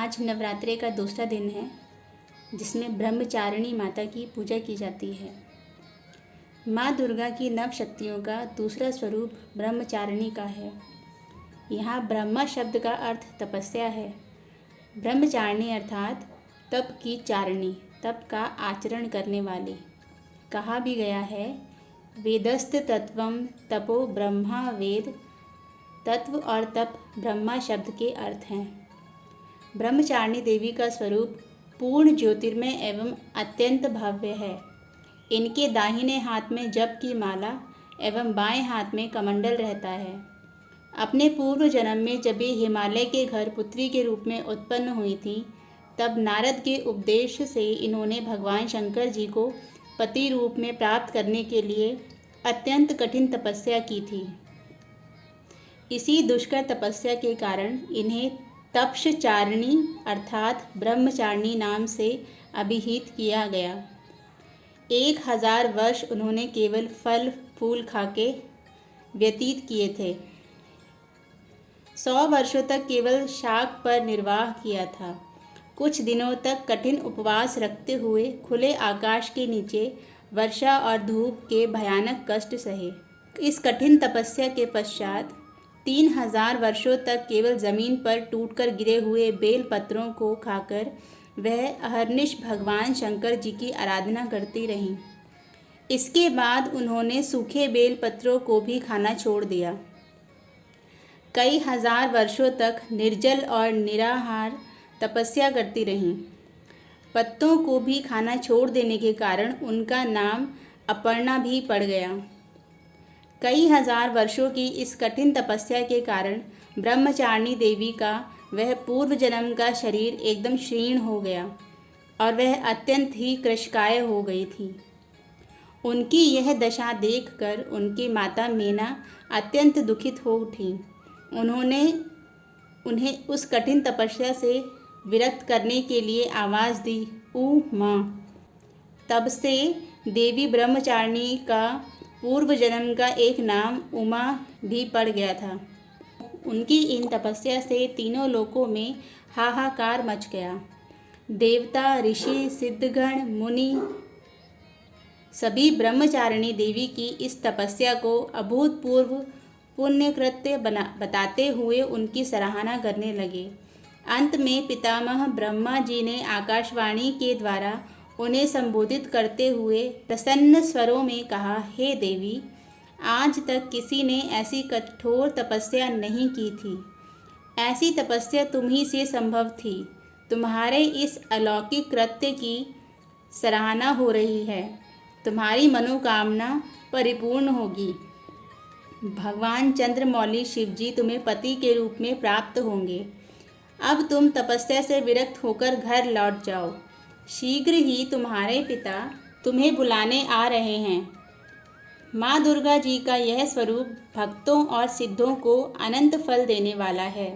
आज नवरात्रि का दूसरा दिन है जिसमें ब्रह्मचारिणी माता की पूजा की जाती है। माँ दुर्गा की नव शक्तियों का दूसरा स्वरूप ब्रह्मचारिणी का है। यहाँ ब्रह्मा शब्द का अर्थ तपस्या है। ब्रह्मचारिणी अर्थात तप की चारिणी, तप का आचरण करने वाली। कहा भी गया है, वेदस्त तत्वम तपो ब्रह्मा वेद। तत्व और तप ब्रह्मा शब्द के अर्थ हैं। ब्रह्मचारिणी देवी का स्वरूप पूर्ण ज्योतिर्मय एवं अत्यंत भव्य है। इनके दाहिने हाथ में जप की माला एवं बाएं हाथ में कमंडल रहता है। अपने पूर्व जन्म में जब ये हिमालय के घर पुत्री के रूप में उत्पन्न हुई थी, तब नारद के उपदेश से इन्होंने भगवान शंकर जी को पति रूप में प्राप्त करने के लिए अत्यंत कठिन तपस्या की थी। इसी दुष्कर तपस्या के कारण इन्हें तपश्चारिणी अर्थात ब्रह्मचारिणी नाम से अभिहित किया गया। 1000 वर्ष उन्होंने केवल फल फूल खाके व्यतीत किए थे। 100 वर्षों तक केवल शाक पर निर्वाह किया था। कुछ दिनों तक कठिन उपवास रखते हुए खुले आकाश के नीचे वर्षा और धूप के भयानक कष्ट सहे। इस कठिन तपस्या के पश्चात 3000 वर्षों तक केवल ज़मीन पर टूटकर गिरे हुए बेल पत्रों को खाकर वह अहर्निश भगवान शंकर जी की आराधना करती रहीं। इसके बाद उन्होंने सूखे बेल पत्रों को भी खाना छोड़ दिया। कई हजार वर्षों तक निर्जल और निराहार तपस्या करती रहीं। पत्तों को भी खाना छोड़ देने के कारण उनका नाम अपर्णा भी पड़ गया। कई हजार वर्षों की इस कठिन तपस्या के कारण ब्रह्मचारिणी देवी का वह पूर्व जन्म का शरीर एकदम क्षीण हो गया और वह अत्यंत ही कृशकाय हो गई थी। उनकी यह दशा देखकर उनकी माता मीना अत्यंत दुखित हो उठी। उन्होंने उन्हें उस कठिन तपस्या से विरक्त करने के लिए आवाज़ दी, ऊ माँ। तब से देवी ब्रह्मचारिणी का पूर्व जन्म का एक नाम उमा भी पड़ गया था। उनकी इन तपस्या से तीनों लोकों में हाहाकार मच गया। देवता, ऋषि, सिद्धगण, मुनि सभी ब्रह्मचारिणी देवी की इस तपस्या को अभूतपूर्व पुण्यकृत्य बताते हुए उनकी सराहना करने लगे। अंत में पितामह ब्रह्मा जी ने आकाशवाणी के द्वारा उन्हें संबोधित करते हुए प्रसन्न स्वरों में कहा, हे देवी, आज तक किसी ने ऐसी कठोर तपस्या नहीं की थी। ऐसी तपस्या तुम ही से संभव थी। तुम्हारे इस अलौकिक कृत्य की सराहना हो रही है। तुम्हारी मनोकामना परिपूर्ण होगी। भगवान चंद्रमौली शिव जी तुम्हें पति के रूप में प्राप्त होंगे। अब तुम तपस्या से विरक्त होकर घर लौट जाओ। शीघ्र ही तुम्हारे पिता तुम्हें बुलाने आ रहे हैं। माँ दुर्गा जी का यह स्वरूप भक्तों और सिद्धों को अनंत फल देने वाला है।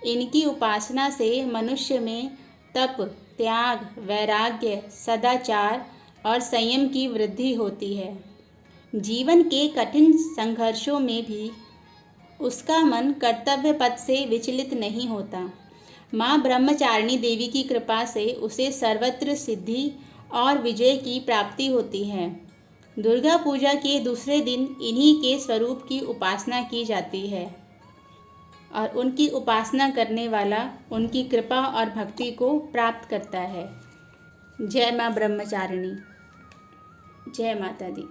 इनकी उपासना से मनुष्य में तप, त्याग, वैराग्य, सदाचार और संयम की वृद्धि होती है। जीवन के कठिन संघर्षों में भी उसका मन कर्तव्य पथ से विचलित नहीं होता। माँ ब्रह्मचारिणी देवी की कृपा से उसे सर्वत्र सिद्धि और विजय की प्राप्ति होती है। दुर्गा पूजा के दूसरे दिन इन्हीं के स्वरूप की उपासना की जाती है और उनकी उपासना करने वाला उनकी कृपा और भक्ति को प्राप्त करता है। जय माँ ब्रह्मचारिणी। जय माता दी।